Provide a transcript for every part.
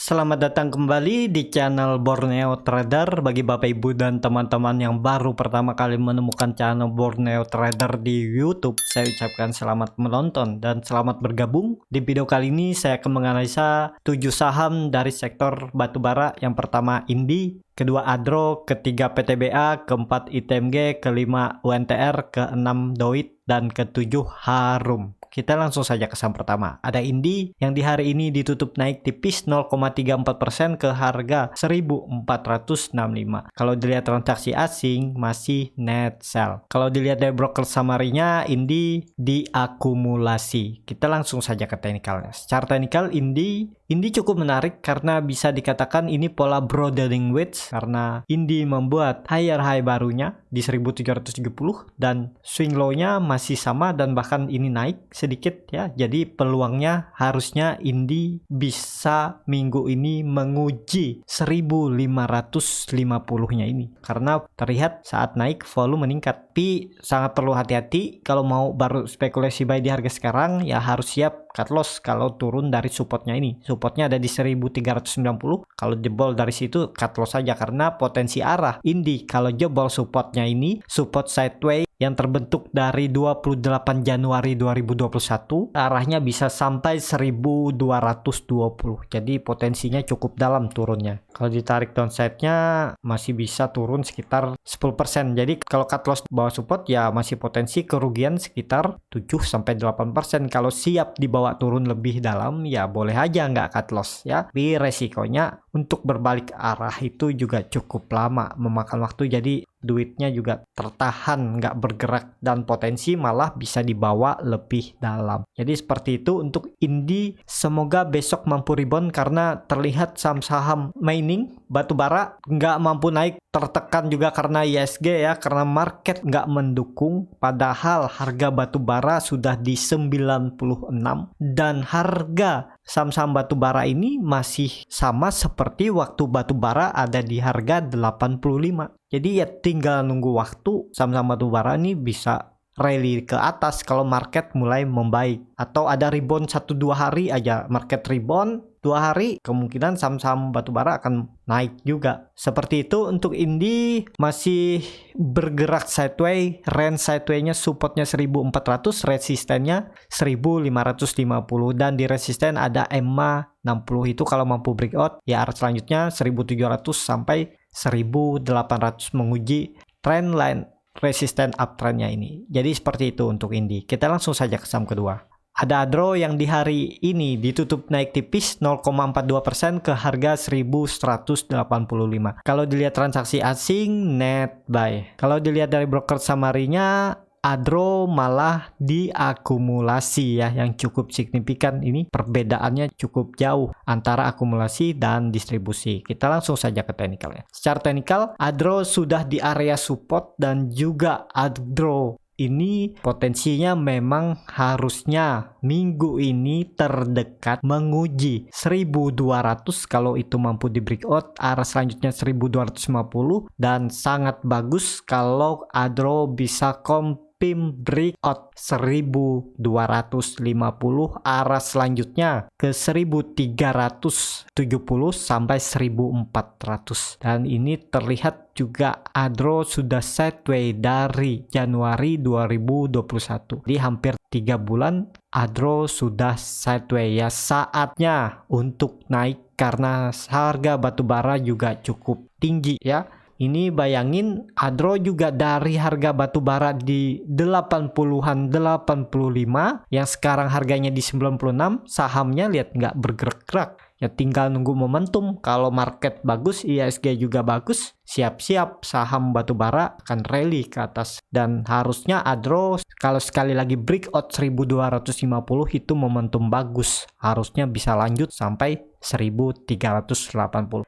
Selamat datang kembali di channel Borneo Trader. Bagi Bapak Ibu dan teman-teman yang baru pertama kali menemukan channel Borneo Trader di YouTube, saya ucapkan selamat menonton dan selamat bergabung. Di video kali ini saya akan menganalisa 7 saham dari sektor batubara. Yang pertama Indi, kedua Adro, ketiga PTBA, keempat ITMG, kelima UNTR, keenam Doit, dan ketujuh Harum. Kita langsung saja ke saham pertama. Ada Indi yang di hari ini ditutup naik tipis 0,34% ke harga 1465. Kalau dilihat transaksi asing masih net sell. Kalau dilihat dari broker summary-nya, Indi diakumulasi. Kita langsung saja ke teknikalnya. Secara teknikal Indi cukup menarik karena bisa dikatakan ini pola broadening wedge karena Indi membuat higher high barunya di 1770 dan swing low-nya masih sama dan bahkan ini naik sedikit ya. Jadi peluangnya harusnya Indi bisa minggu ini menguji 1550-nya ini karena terlihat saat naik volume meningkat. Tapi sangat perlu hati-hati kalau mau baru spekulasi buy di harga sekarang ya harus siap cut loss kalau turun dari supportnya ini. Supportnya ada di 1390. Kalau jebol dari situ cut loss saja karena potensi arah Indi kalau jebol supportnya ini support sideways yang terbentuk dari 28 Januari 2021 arahnya bisa sampai 1220. Jadi potensinya cukup dalam turunnya. Kalau ditarik downside-nya masih bisa turun sekitar 10%. Jadi kalau cut loss bawah support ya masih potensi kerugian sekitar 7-8%. Kalau siap dibawa turun lebih dalam ya boleh aja nggak cut loss ya. Tapi resikonya untuk berbalik arah itu juga cukup lama, memakan waktu, jadi duitnya juga tertahan nggak bergerak dan potensi malah bisa dibawa lebih dalam. Jadi seperti itu untuk Indi. Semoga besok mampu rebound karena terlihat saham-saham mining batubara nggak mampu naik, tertekan juga karena ISG ya, karena market nggak mendukung, padahal harga batubara sudah di 96 dan harga saham-saham batubara ini masih sama seperti waktu batubara ada di harga 85. Jadi ya tinggal nunggu waktu saham-saham batubara ini bisa rally ke atas kalau market mulai membaik, atau ada rebound 1-2 hari aja market rebound 2 hari, kemungkinan saham-saham batubara akan naik juga. Seperti itu untuk Indi masih bergerak sideways, range sideways-nya supportnya 1400, resistennya 1550 dan di resisten ada EMA 60. Itu kalau mampu breakout ya arah selanjutnya 1700 sampai 1800 menguji trend line resisten uptrendnya ini. Jadi seperti itu untuk Indi. Kita langsung saja ke saham kedua. Ada Adro yang di hari ini ditutup naik tipis 0,42% ke harga 1185. Kalau dilihat transaksi asing net buy. Kalau dilihat dari broker summary-nya, Adro malah diakumulasi ya, yang cukup signifikan. Ini perbedaannya cukup jauh antara akumulasi dan distribusi. Kita langsung saja ke teknikalnya. Secara teknikal Adro sudah di area support dan juga Adro ini potensinya memang harusnya minggu ini terdekat menguji 1200 kalau itu mampu di breakout, arah selanjutnya 1250 dan sangat bagus kalau Adro bisa breakout 1250, arah selanjutnya ke 1370 sampai 1400. Dan ini terlihat juga Adro sudah sideways dari Januari 2021. Di hampir 3 bulan Adro sudah sideways ya, saatnya untuk naik karena harga batubara juga cukup tinggi ya. Ini bayangin Adro juga dari harga batubara di 80-an 85 yang sekarang harganya di 96, sahamnya lihat nggak bergerak-gerak. Ya tinggal nunggu momentum. Kalau market bagus, ISG juga bagus, siap-siap saham batubara akan rally ke atas. Dan harusnya Adro kalau sekali lagi breakout 1250 itu momentum bagus. Harusnya bisa lanjut sampai 1380.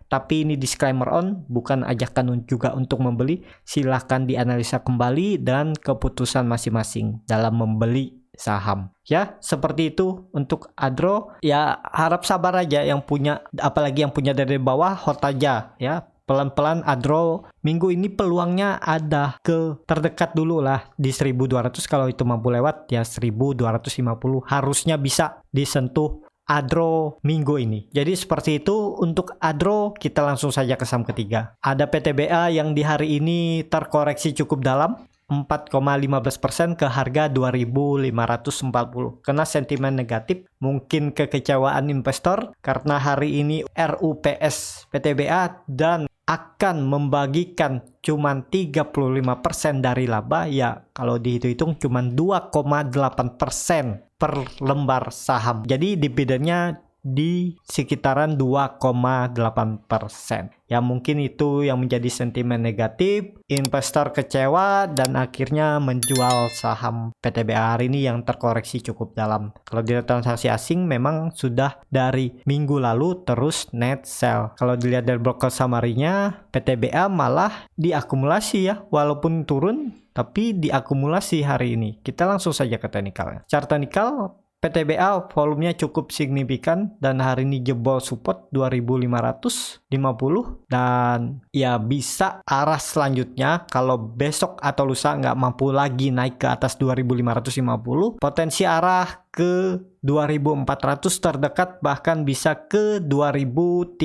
Tapi ini disclaimer on, bukan ajakan juga untuk membeli. Silahkan dianalisa kembali dan keputusan masing-masing dalam membeli saham. Ya, seperti itu untuk Adro. Ya, harap sabar aja yang punya, apalagi yang punya dari bawah, hold aja ya. Pelan-pelan Adro minggu ini peluangnya ada ke terdekat dulu lah di 1200, kalau itu mampu lewat ya 1250 harusnya bisa disentuh Adro minggu ini. Jadi seperti itu untuk Adro, kita langsung saja ke saham ketiga. Ada PTBA yang di hari ini terkoreksi cukup dalam 4,15% ke harga 2.540. Kena sentimen negatif, mungkin kekecewaan investor karena hari ini RUPS PTBA dan akan membagikan cuman 35% dari laba, ya kalau dihitung-hitung cuman 2,8% per lembar saham. Jadi dividennya di sekitaran 2,8%. Ya mungkin itu yang menjadi sentimen negatif, investor kecewa dan akhirnya menjual saham PTBA hari ini yang terkoreksi cukup dalam. Kalau dilihat transaksi asing memang sudah dari minggu lalu terus net sell. Kalau dilihat dari broker summary-nya, PTBA malah diakumulasi ya, walaupun turun tapi diakumulasi hari ini. Kita langsung saja ke teknikalnya. Chart teknikal, PTBA volumenya cukup signifikan dan hari ini jebol support 2.550 dan ya bisa arah selanjutnya kalau besok atau lusa nggak mampu lagi naik ke atas 2.550, potensi arah ke 2.400 terdekat, bahkan bisa ke 2.350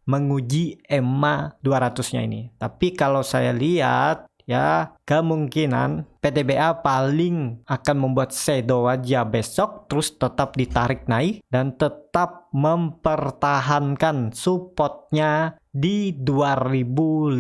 menguji EMA 200-nya ini. Tapi kalau saya lihat ya kemungkinan PTBA paling akan membuat shadow aja besok, terus tetap ditarik naik dan tetap mempertahankan supportnya di 2.550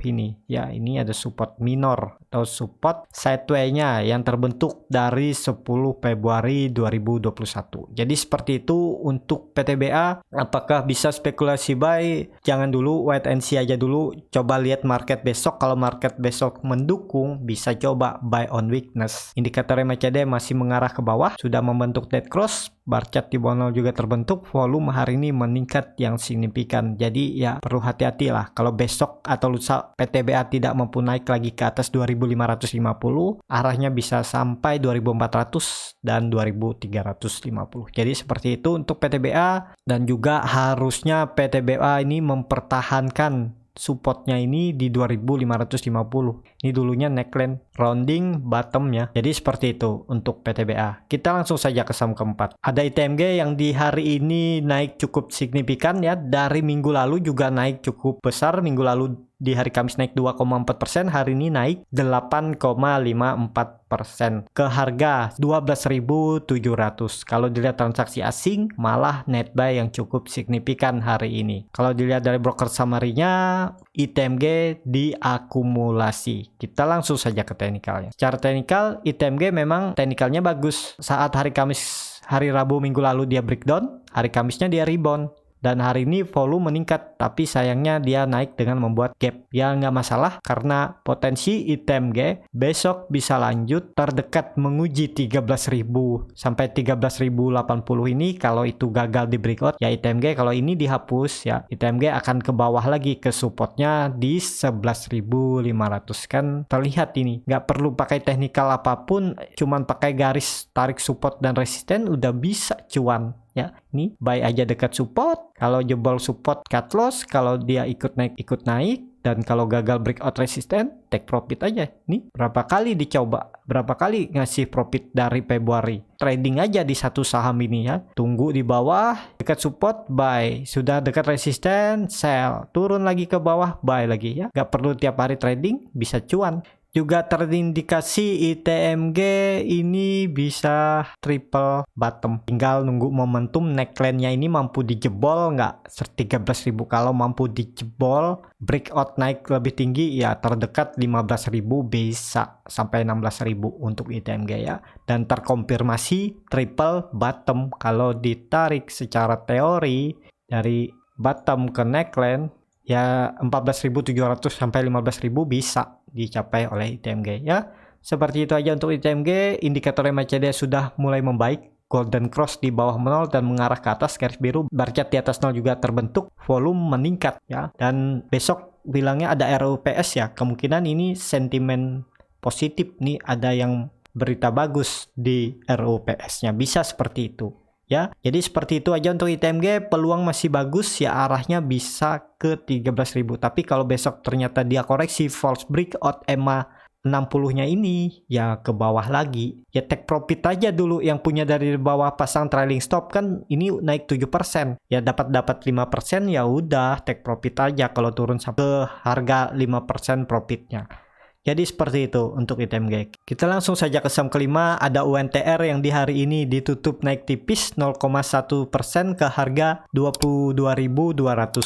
ini. Ya, ini ada support minor atau support sideway-nya yang terbentuk dari 10 Februari 2021. Jadi seperti itu untuk PTBA. Apakah bisa spekulasi buy? Jangan dulu, wait and see aja dulu. Coba lihat market besok. Kalau market besok mendukung, bisa coba buy on weakness. Indikator MACD masih mengarah ke bawah, sudah membentuk dead cross. Bar chart di bawah 0 juga terbentuk, volume hari ini meningkat yang signifikan. Jadi ya perlu hati-hati lah. Kalau besok atau lusa PTBA tidak mampu naik lagi ke atas 2.550, arahnya bisa sampai 2.400 dan 2.350. Jadi seperti itu untuk PTBA, dan juga harusnya PTBA ini mempertahankan supportnya ini di 2.550. Ini dulunya neckline rounding bottomnya. Jadi seperti itu untuk PTBA. Kita langsung saja ke saham keempat. Ada ITMG yang di hari ini naik cukup signifikan ya. Dari minggu lalu juga naik cukup besar. Minggu lalu di hari Kamis naik 2,4%, hari ini naik 8,54% ke harga 12.700. Kalau dilihat transaksi asing malah net buy yang cukup signifikan hari ini. Kalau dilihat dari broker summary-nya, ITMG diakumulasi. Kita langsung saja ke teknikalnya. Secara teknikal, ITMG memang teknikalnya bagus. Saat hari Kamis, hari Rabu minggu lalu dia breakdown, hari Kamisnya dia rebound. Dan hari ini volume meningkat, tapi sayangnya dia naik dengan membuat gap. Ya nggak masalah, karena potensi ITMG besok bisa lanjut terdekat menguji 13.000 sampai 13.080 ini. Kalau itu gagal di breakout, ya ITMG kalau ini dihapus, ya ITMG akan ke bawah lagi ke supportnya di 11.500. Kan terlihat ini, nggak perlu pakai teknikal apapun, cuman pakai garis tarik support dan resisten udah bisa cuan. Ya, ini buy aja dekat support. Kalau jebol support cut loss, kalau dia ikut naik, dan kalau gagal breakout resisten, take profit aja. Nih, berapa kali dicoba, berapa kali ngasih profit dari Februari. Trading aja di satu saham ini ya. Tunggu di bawah, dekat support, buy. Sudah dekat resisten, sell. Turun lagi ke bawah, buy lagi ya. Gak perlu tiap hari trading, bisa cuan. Juga terindikasi ITMG ini bisa triple bottom. Tinggal nunggu momentum neckline-nya ini mampu dijebol nggak 13.000. Kalau mampu dijebol, breakout naik lebih tinggi, ya terdekat 15.000 bisa sampai 16.000 untuk ITMG ya. Dan terkonfirmasi triple bottom. Kalau ditarik secara teori dari bottom ke neckline, ya 14.700 sampai 15.000 bisa dicapai oleh ITMG ya. Seperti itu aja untuk ITMG. Indikator MACD sudah mulai membaik, golden cross di bawah 0 dan mengarah ke atas, garis biru, bar chart di atas 0 juga terbentuk, volume meningkat ya. Dan besok bilangnya ada RUPS ya, kemungkinan ini sentimen positif nih, ada yang berita bagus di RUPS-nya, bisa seperti itu. Ya, jadi seperti itu aja untuk ITMG. Peluang masih bagus ya, arahnya bisa ke 13.000. Tapi kalau besok ternyata dia koreksi false breakout EMA 60-nya ini ya ke bawah lagi. Ya take profit aja dulu yang punya dari bawah pasang trailing stop kan ini naik 7%. Ya dapat 5% ya udah take profit aja kalau turun sampai ke harga 5% profitnya. Jadi seperti itu untuk ITMG. Kita langsung saja ke saham kelima, ada UNTR yang di hari ini ditutup naik tipis 0,1% ke harga 22.200.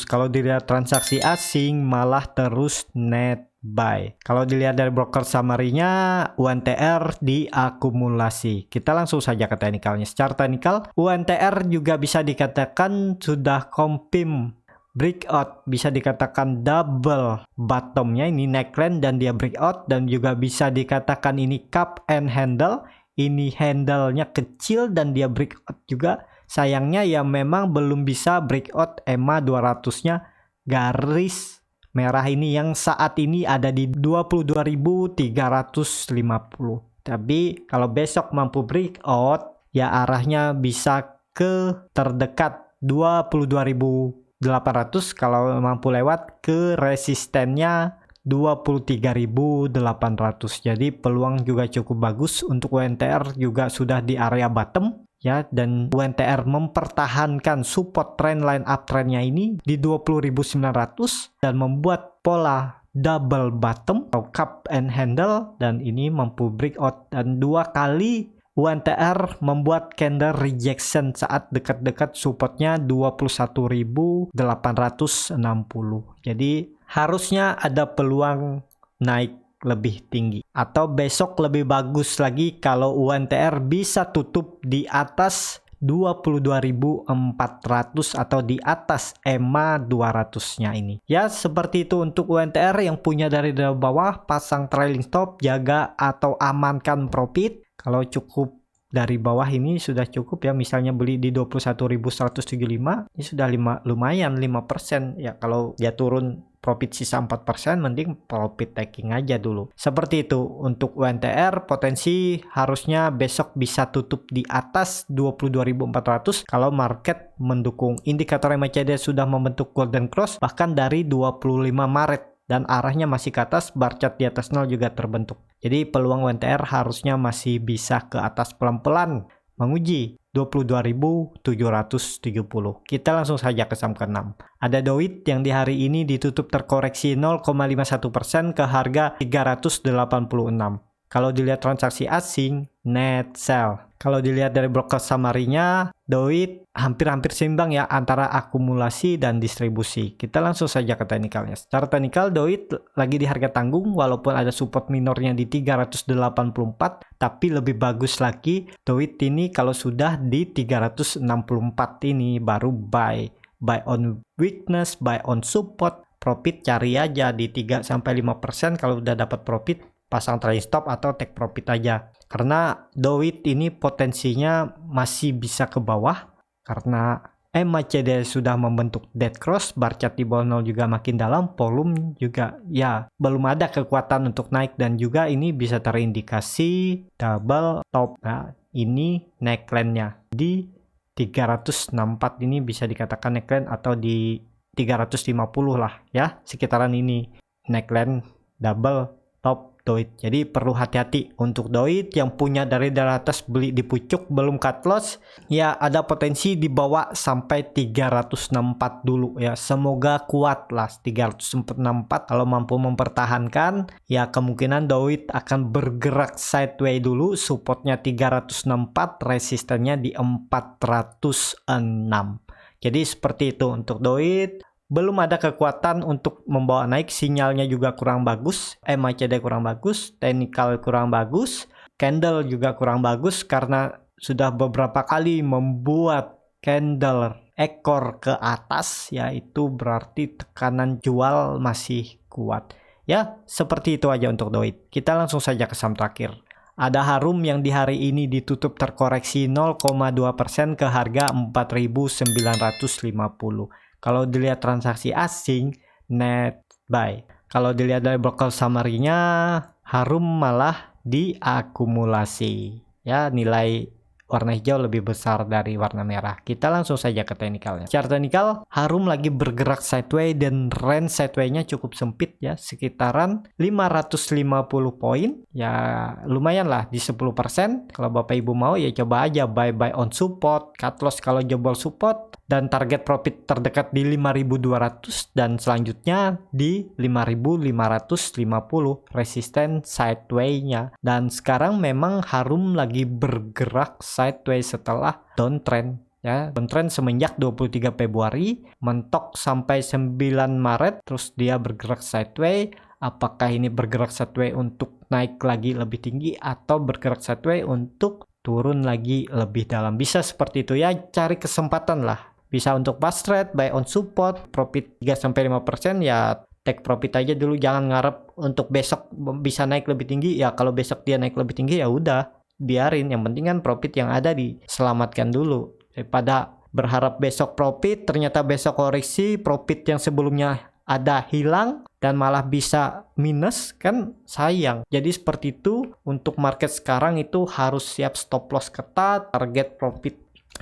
Kalau dilihat transaksi asing malah terus net buy. Kalau dilihat dari broker summary-nya, UNTR diakumulasi. Kita langsung saja ke teknikalnya. Secara teknikal, UNTR juga bisa dikatakan sudah confirm breakout, bisa dikatakan double bottomnya ini neckline dan dia breakout, dan juga bisa dikatakan ini cup and handle, ini handle-nya kecil dan dia breakout juga. Sayangnya ya memang belum bisa breakout EMA 200-nya garis merah ini yang saat ini ada di 22.350. Tapi kalau besok mampu breakout ya arahnya bisa ke terdekat 22.800, kalau mampu lewat ke resistennya 23.800. Jadi peluang juga cukup bagus untuk UNTR, juga sudah di area bottom ya, dan UNTR mempertahankan support trendline uptrendnya ini di 20.900 dan membuat pola double bottom atau cup and handle, dan ini mampu breakout, dan 2 kali UNTR membuat candle rejection saat dekat-dekat supportnya 21.860. Jadi harusnya ada peluang naik lebih tinggi. Atau besok lebih bagus lagi kalau UNTR bisa tutup di atas 22.400 atau di atas EMA 200-nya ini. Ya seperti itu untuk UNTR. Yang punya dari bawah pasang trailing stop, jaga atau amankan profit. Kalau cukup dari bawah ini sudah cukup ya, misalnya beli di 21.175, ini sudah lumayan 5% ya. Kalau dia turun profit sisa 4%, mending profit taking aja dulu. Seperti itu untuk UNTR. Potensi harusnya besok bisa tutup di atas 22.400 kalau market mendukung. Indikator MACD sudah membentuk golden cross bahkan dari 25 Maret dan arahnya masih ke atas, bar chart di atas 0 juga terbentuk. Jadi peluang UNTR harusnya masih bisa ke atas pelan-pelan menguji 22.770. Kita langsung saja ke saham ke-6. Ada Doit yang di hari ini ditutup terkoreksi 0,51% ke harga 386. Kalau dilihat transaksi asing, net sell. Kalau dilihat dari broker summary-nya, Doit hampir-hampir seimbang ya antara akumulasi dan distribusi. Kita langsung saja ke teknikalnya. Secara teknikal, Doit lagi di harga tanggung walaupun ada support minornya di 384, tapi lebih bagus lagi Doit ini kalau sudah di 364 ini baru buy. Buy on weakness, buy on support. Profit cari aja di 3-5%. Kalau udah dapat profit, pasang trailing stop atau take profit aja. Karena Doit ini potensinya masih bisa ke bawah karena MACD sudah membentuk dead cross, bar chart di bawah 0 juga makin dalam, volume juga ya belum ada kekuatan untuk naik, dan juga ini bisa terindikasi double top. Nah, ini neckline-nya di 364 ini bisa dikatakan neckline, atau di 350 lah ya, sekitaran ini neckline double top Doit. Jadi perlu hati-hati untuk Doit. Yang punya dari atas beli di pucuk belum cut loss ya, ada potensi dibawa sampai 364 dulu ya. Semoga kuat lah 364. Kalau mampu mempertahankan ya, kemungkinan Doit akan bergerak sideways dulu. Supportnya 364, resistennya di 406. Jadi seperti itu untuk Doit. Belum ada kekuatan untuk membawa naik, sinyalnya juga kurang bagus, MACD kurang bagus, teknikal kurang bagus, candle juga kurang bagus karena sudah beberapa kali membuat candle ekor ke atas, yaitu berarti tekanan jual masih kuat. Ya, seperti itu aja untuk Doit. Kita langsung saja ke saham terakhir. Ada Harum yang di hari ini ditutup terkoreksi 0,2% ke harga 4.950. Kalau dilihat transaksi asing, net buy. Kalau dilihat dari broker summary-nya, Harum malah diakumulasi. Ya, nilai warna hijau lebih besar dari warna merah. Kita langsung saja ke teknikalnya. Secara teknikal, Harum lagi bergerak sideways dan range sideways-nya cukup sempit ya, sekitaran 550 poin. Ya lumayan lah di 10%. Kalau Bapak Ibu mau ya coba aja buy on support, cut loss kalau jebol support, dan target profit terdekat di 5.200 dan selanjutnya di 5.550 resisten sideways-nya. Dan sekarang memang Harum lagi bergerak sideways setelah downtrend ya, downtrend semenjak 23 Februari mentok sampai 9 Maret, terus dia bergerak sideways. Apakah ini bergerak sideways untuk naik lagi lebih tinggi atau bergerak sideways untuk turun lagi lebih dalam? Bisa seperti itu ya, cari kesempatan lah. Bisa untuk fast trade, buy on support, profit 3-5% ya, take profit aja dulu, jangan ngarep untuk besok bisa naik lebih tinggi. Ya kalau besok dia naik lebih tinggi ya udah biarin, yang penting kan profit yang ada diselamatkan dulu, daripada berharap besok profit ternyata besok koreksi, profit yang sebelumnya ada hilang dan malah bisa minus, kan sayang. Jadi seperti itu untuk market sekarang, itu harus siap stop loss ketat, target profit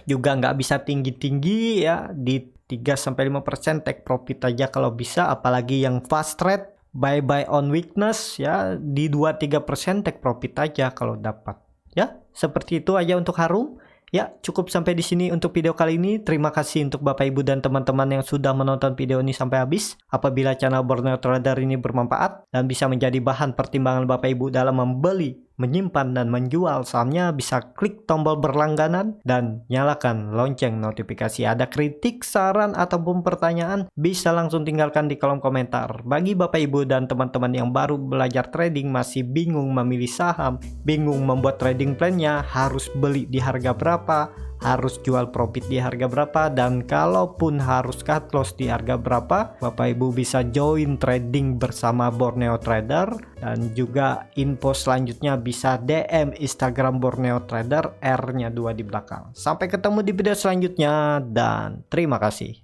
juga nggak bisa tinggi-tinggi ya, di 3-5% take profit aja kalau bisa, apalagi yang fast trade buy on weakness ya di 2-3% take profit aja kalau dapat. Ya, seperti itu aja untuk Harum. Ya, cukup sampai di sini untuk video kali ini. Terima kasih untuk Bapak Ibu dan teman-teman yang sudah menonton video ini sampai habis. Apabila channel Borneo Trader ini bermanfaat dan bisa menjadi bahan pertimbangan Bapak Ibu dalam membeli, menyimpan, dan menjual sahamnya, bisa klik tombol berlangganan dan nyalakan lonceng notifikasi. Ada kritik, saran, ataupun pertanyaan, bisa langsung tinggalkan di kolom komentar. Bagi Bapak Ibu dan teman-teman yang baru belajar trading, masih bingung memilih saham, bingung membuat trading plan-nya, harus beli di harga berapa, harus jual profit di harga berapa, dan kalaupun harus cut loss di harga berapa, Bapak Ibu bisa join trading bersama Borneo Trader. Dan juga info selanjutnya bisa DM Instagram Borneo Trader, R-nya 2 di belakang. Sampai ketemu di video selanjutnya dan terima kasih.